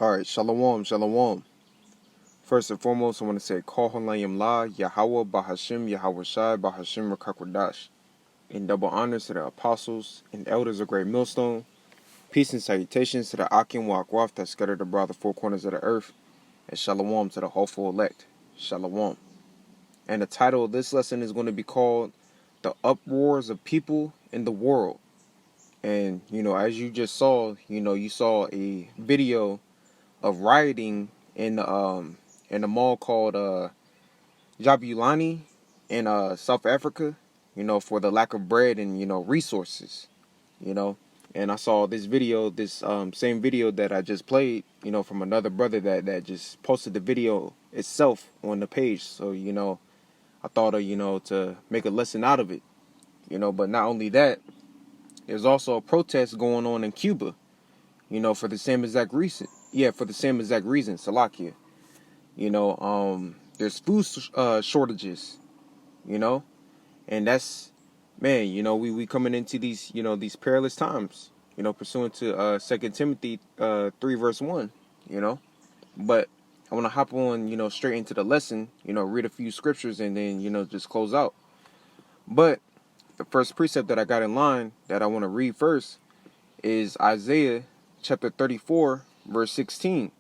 Alright, Shalom, Shalom. First and foremost, I want to say, Kol Halayim La, Yahweh, Bahashim, Yahweh Shai, Bahashim, Rakakwadash. In double honors to the apostles and elders of Great Millstone. Peace and salutations to the Akim Wakwaf that scattered abroad the four corners of the earth. And Shalom to the hopeful elect. Shalom. And the title of this lesson is going to be called The Uproars of People in the World. And, as you just saw, you saw a video of rioting in the mall called Jabulani in South Africa, for the lack of bread and resources, And I saw this video, this same video that I just played, from another brother that just posted the video itself on the page. So I thought of to make a lesson out of it, But not only that, there's also a protest going on in Cuba, for the same exact reason. Yeah, for the same exact reason, Salakia. There's food shortages, and that's, man, we coming into these, these perilous times, pursuant to 2 Timothy 3 verse 1, But I want to hop on, straight into the lesson, read a few scriptures and then, just close out. But the first precept that I got in line that I want to read first is Isaiah chapter 34, verse 16.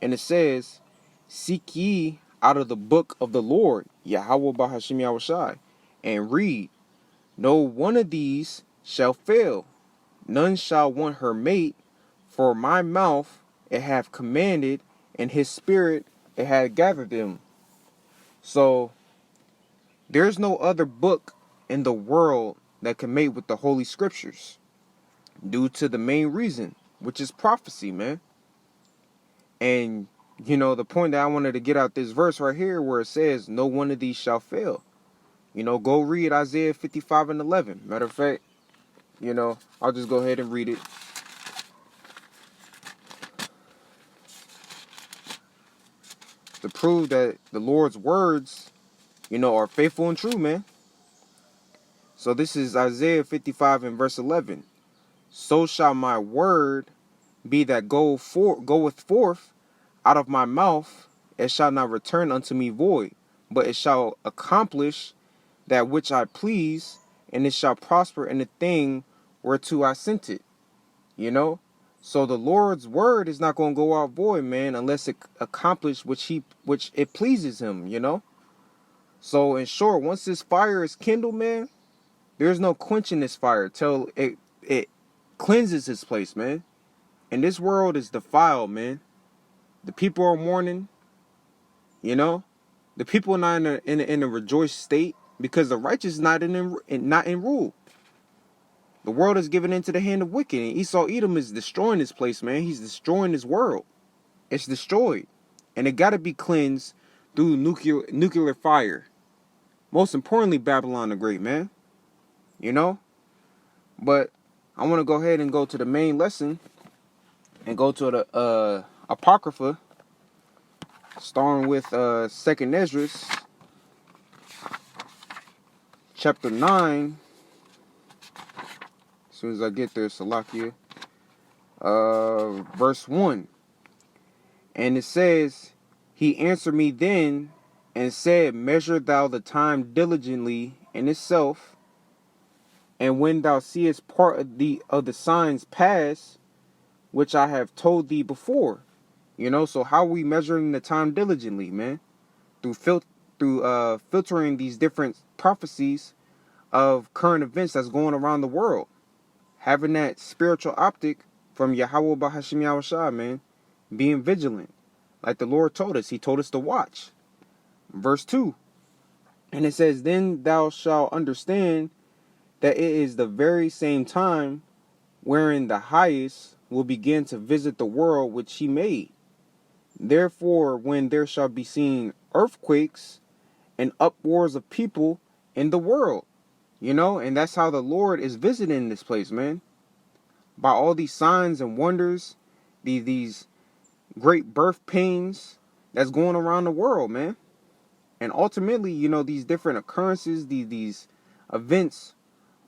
And it says, "Seek ye out of the book of the Lord, Yahweh Bahashim Yahushai, and read, no one of these shall fail, none shall want her mate, for my mouth it hath commanded, and his spirit it hath gathered them." So, there's no other book in the world that can mate with the Holy Scriptures, due to the main reason, which is prophecy, man. And, the point that I wanted to get out this verse right here where it says, no one of these shall fail. Go read Isaiah 55 and 11. Matter of fact, I'll just go ahead and read it. To prove that the Lord's words, are faithful and true, man. So this is Isaiah 55 and verse 11. "So shall my word be that goeth forth out of my mouth, it shall not return unto me void, but it shall accomplish that which I please, and it shall prosper in the thing whereto I sent it." So the Lord's word is not going to go out void, man, unless it accomplish which it pleases him, So in short, once this fire is kindled, man, there's no quenching this fire till it cleanses this place, man. And this world is defiled, man. The people are mourning, The people are not in a rejoiced state because the righteous is not in rule. The world is given into the hand of wicked, and Esau Edom is destroying this place, man. He's destroying this world. It's destroyed, and it got to be cleansed through nuclear fire. Most importantly, Babylon the Great, man. But I want to go ahead and go to the main lesson and go to the Apocrypha, starting with 2nd Esdras, chapter 9. As soon as I get there, Salakia, verse 1. And it says, "He answered me then and said, measure thou the time diligently in itself, and when thou seest part of the signs pass, which I have told thee before." So how are we measuring the time diligently, man? Through filtering these different prophecies of current events that's going around the world. Having that spiritual optic from Yahweh Bahashim Yahushua, man. Being vigilant. Like the Lord told us. He told us to watch. Verse 2. And it says, "Then thou shalt understand that it is the very same time wherein the highest will begin to visit the world which he made. Therefore, when there shall be seen earthquakes and uproars of people in the world." And that's how the Lord is visiting this place, man. By all these signs and wonders, these great birth pains that's going around the world, man. And ultimately, these different occurrences, these events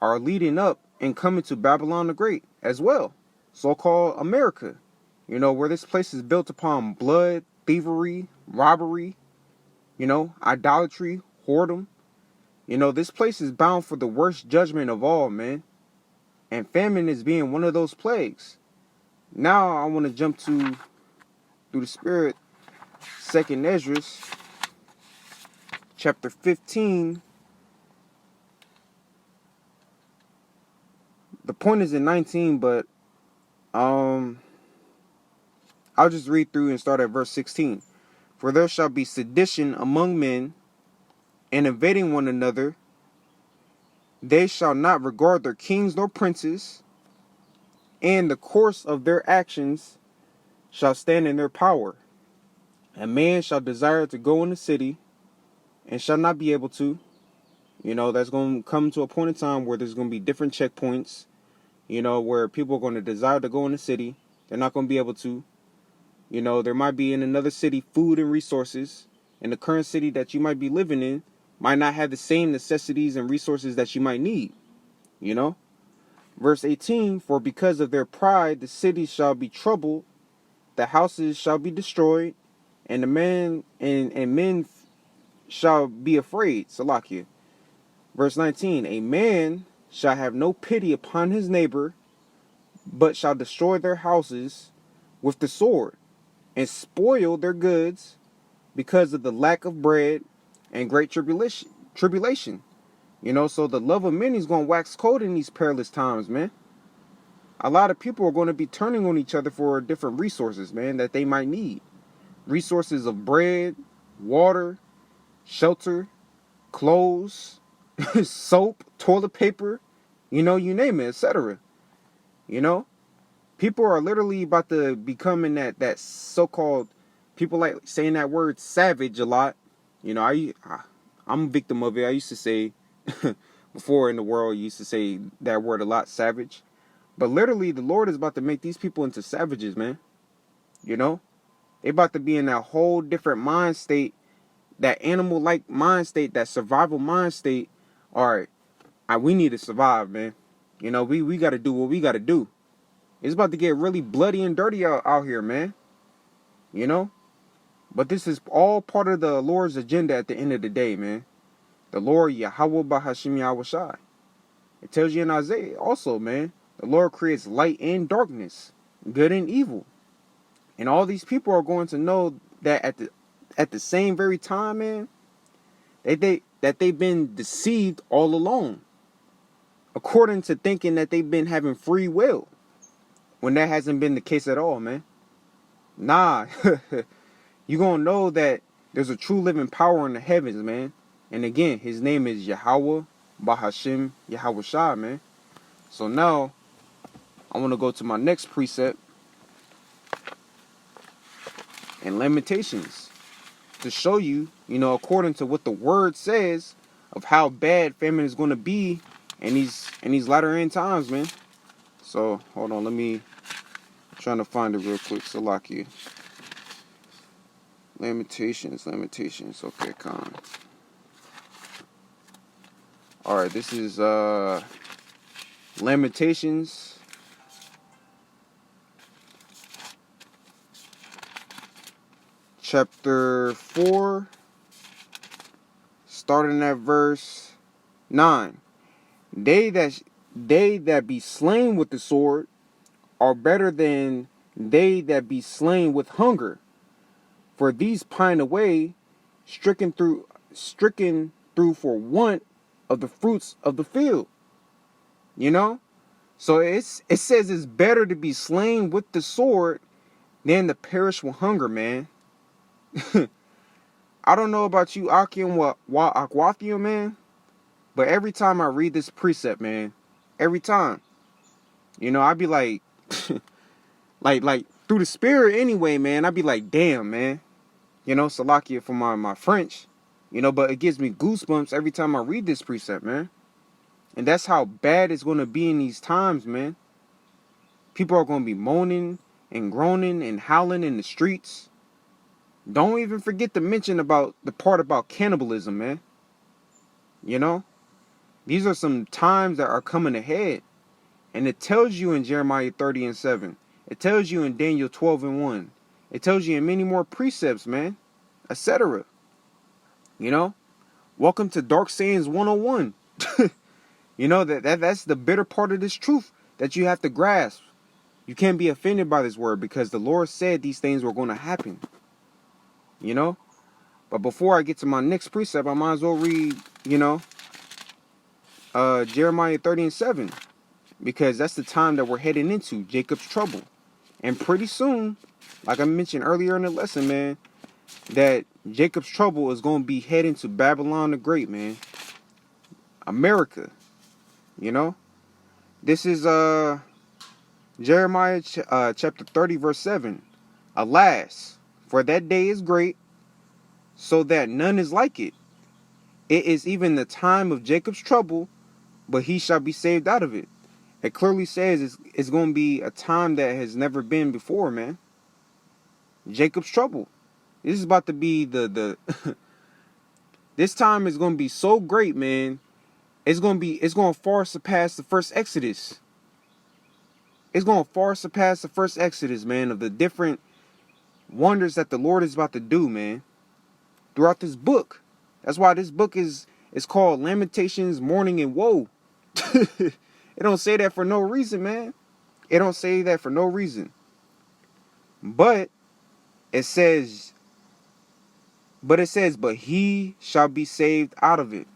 are leading up and coming to Babylon the Great as well. So-called America, You know, where this place is built upon blood, thievery, robbery, you know, idolatry, whoredom. You know, this place is bound for the worst judgment of all, man. And famine is being one of those plagues. Now I want to jump to, through the Spirit, 2nd Esdras, chapter 15. The point is in 19, but I'll just read through and start at verse 16. For there shall be sedition among men, and invading one another. They shall not regard their kings nor princes, and the course of their actions shall stand in their power. A man shall desire to go in the city, and shall not be able to. You know, that's going to come to a point in time where there's going to be different checkpoints, you know, where people are going to desire to go in the city. They're not going to be able to. You know, there might be in another city food and resources, and the current city that you might be living in might not have the same necessities and resources that you might need, you know. Verse 18, for because of their pride the cities shall be troubled, the houses shall be destroyed, and the men and men shall be afraid. Salakia. Verse 19, a man shall have no pity upon his neighbor, but shall destroy their houses with the sword, and spoil their goods because of the lack of bread and great tribulation. You know, so the love of many is going to wax cold in these perilous times, man. A lot of people are going to be turning on each other for different resources, man, that they might need. Resources of bread, water, shelter, clothes, soap, toilet paper, you know, you name it, etc. You know, people are literally about to become in that so-called, people like saying that word savage a lot. You know, I'm a victim of it. I used to say, before in the world, you used to say that word a lot, savage. But literally, the Lord is about to make these people into savages, man. You know, they about to be in that whole different mind state, that animal-like mind state, that survival mind state. All right, we need to survive, man. You know, we got to do what we got to do. It's about to get really bloody and dirty out here, man. You know? But this is all part of the Lord's agenda at the end of the day, man. The Lord, Yahweh Bahashim Yahushai. It tells you in Isaiah also, man. The Lord creates light and darkness, good and evil. And all these people are going to know that at the same very time, man, that they've been deceived all along. According to thinking that they've been having free will. When that hasn't been the case at all, man. Nah. You're going to know that there's a true living power in the heavens, man. And again, his name is Yahweh Bahashim Yahushai, man. So now, I want to go to my next precept. In Lamentations. To show you, you know, according to what the word says, of how bad famine is going to be in these latter end times, man. So, hold on, I'm trying to find it real quick. Salakia. Lamentations. Okay, con. Alright, this is Lamentations. Chapter 4. Starting at verse 9. They that be slain with the sword are better than they that be slain with hunger. For these pine away, stricken through for want of the fruits of the field. You know? So it says it's better to be slain with the sword than to perish with hunger, man. I don't know about you, Akim wa Akwathia, man. But every time I read this precept, man, every time, you know, I'd be like, like through the spirit anyway, man, I'd be like, damn, man. You know, Salakia for my French. You know, but it gives me goosebumps every time I read this precept, man. And that's how bad it's going to be in these times, man. People are going to be moaning and groaning and howling in the streets. Don't even forget to mention about the part about cannibalism, man. You know? These are some times that are coming ahead. And it tells you in Jeremiah 30:7. It tells you in Daniel 12:1. It tells you in many more precepts, man, etc. You know, welcome to Dark Sayings 101. You know, that's the bitter part of this truth that you have to grasp. You can't be offended by this word because the Lord said these things were going to happen. You know? But before I get to my next precept, I might as well read, Jeremiah 30:7. Because that's the time that we're heading into, Jacob's trouble. And pretty soon, like I mentioned earlier in the lesson, man, that Jacob's trouble is going to be heading to Babylon the Great, man. America. You know? This is Jeremiah chapter 30, verse 7. Alas, for that day is great, so that none is like it. It is even the time of Jacob's trouble, but he shall be saved out of it. It clearly says it's going to be a time that has never been before, man. Jacob's trouble. This is about to be the this time is going to be so great, man. It's going to far surpass the first Exodus. It's going to far surpass the first Exodus, man, of the different wonders that the Lord is about to do, man, throughout this book. That's why this book is called Lamentations, Mourning, and Woe. It don't say that for no reason, man. It don't say that for no reason. But it says, but he shall be saved out of it.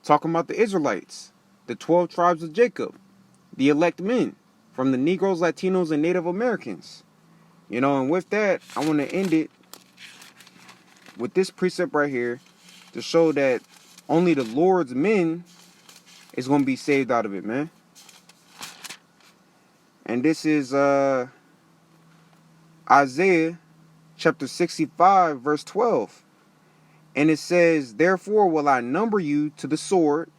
Talking about the Israelites, the 12 tribes of Jacob, the elect men from the Negroes, Latinos, and Native Americans. You know, and with that, I want to end it with this precept right here to show that only the Lord's men is going to be saved out of it, man. And this is Isaiah chapter 65, verse 12. And it says, therefore will I number you to the sword,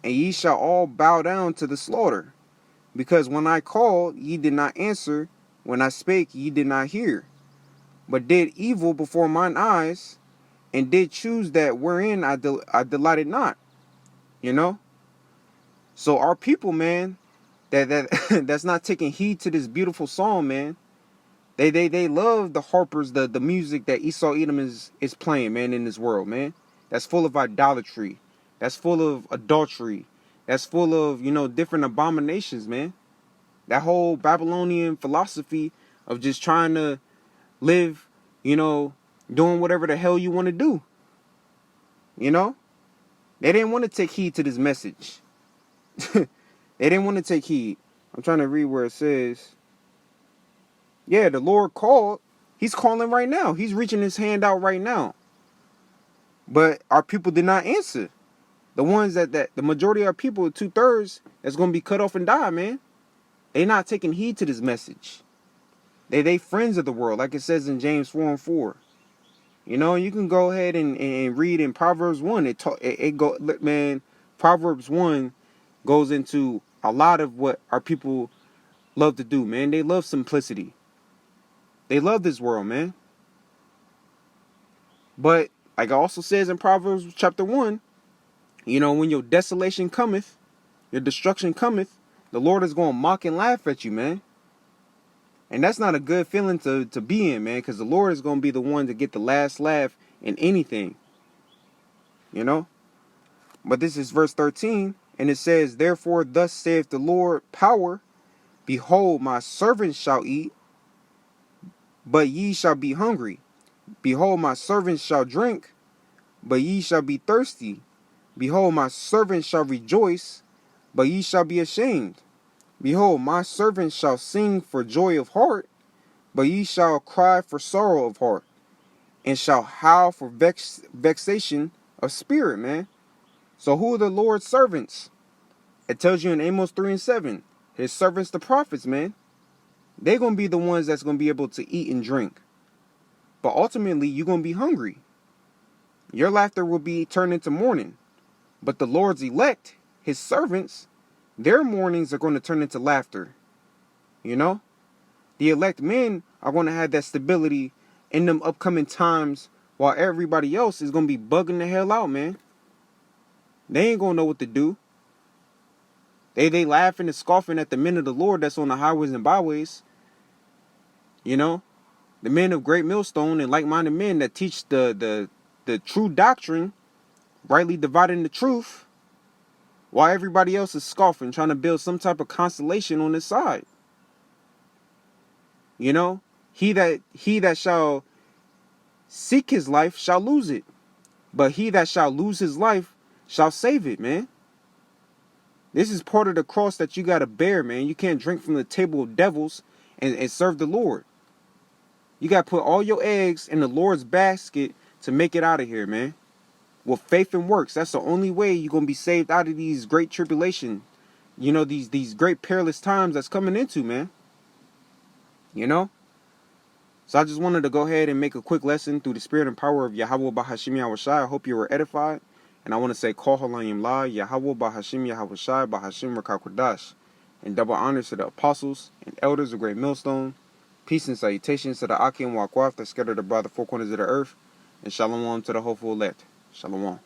and ye shall all bow down to the slaughter. Because when I called, ye did not answer. When I spake, ye did not hear. But did evil before mine eyes, and did choose that wherein I delighted not. You know? So our people, man, that's not taking heed to this beautiful song, man. They love the harpers, the music that Esau Edom is playing, man, in this world, man. That's full of idolatry. That's full of adultery. That's full of, different abominations, man. That whole Babylonian philosophy of just trying to live, doing whatever the hell you want to do. You know? They didn't want to take heed to this message. They didn't want to take heed. I'm trying to read where it says, yeah, the Lord called. He's calling right now. He's reaching his hand out right now. But our people did not answer. The ones that the majority of our people, 2/3, that's going to be cut off and die, man. They're not taking heed to this message. They friends of the world, like it says in James 4:4. You can go ahead and read in Proverbs 1. Proverbs 1 goes into a lot of what our people love to do, man. They love simplicity. They love this world, man. But like it also says in Proverbs chapter 1, when your desolation cometh, your destruction cometh, the Lord is going to mock and laugh at you, man. And that's not a good feeling to be in, man, because the Lord is going to be the one to get the last laugh in anything. But this is verse 13, and it says, therefore thus saith the Lord power, behold, my servants shall eat, but ye shall be hungry. Behold, my servants shall drink, but ye shall be thirsty. Behold, my servants shall rejoice, but ye shall be ashamed. Behold, my servants shall sing for joy of heart, but ye shall cry for sorrow of heart, and shall howl for vexation of spirit, man. So who are the Lord's servants? It tells you in Amos 3:7, his servants, the prophets, man. They're going to be the ones that's going to be able to eat and drink. But ultimately, you're going to be hungry. Your laughter will be turned into mourning. But the Lord's elect, his servants, their mournings are going to turn into laughter. The elect men are going to have that stability in them upcoming times, while everybody else is going to be bugging the hell out, man. They ain't going to know what to do. They laughing and scoffing at the men of the Lord that's on the highways and byways, You know, the men of great millstone and like-minded men that teach the true doctrine, rightly dividing the truth, while everybody else is scoffing, trying to build some type of constellation on this side. You know, he that shall seek his life shall lose it, but he that shall lose his life shall save it, man. This is part of the cross that you got to bear, man. You can't drink from the table of devils and serve the Lord. You got to put all your eggs in the Lord's basket to make it out of here, man. With faith and works, that's the only way you're going to be saved out of these great tribulation. You know, these great perilous times that's coming into, man. You know? So I just wanted to go ahead and make a quick lesson through the spirit and power of Yahweh Bahashim Yahushai. I hope you were edified. And I want to say, Kol Halayim La, Yahweh Bahashim Yahushai, Bahashim Rakakwadash. And double honors to the apostles and elders of Great Millstone. Peace and salutations to the Akim Wakwaf that scattered abroad the four corners of the earth. And shalom to the hopeful elect. Shalom.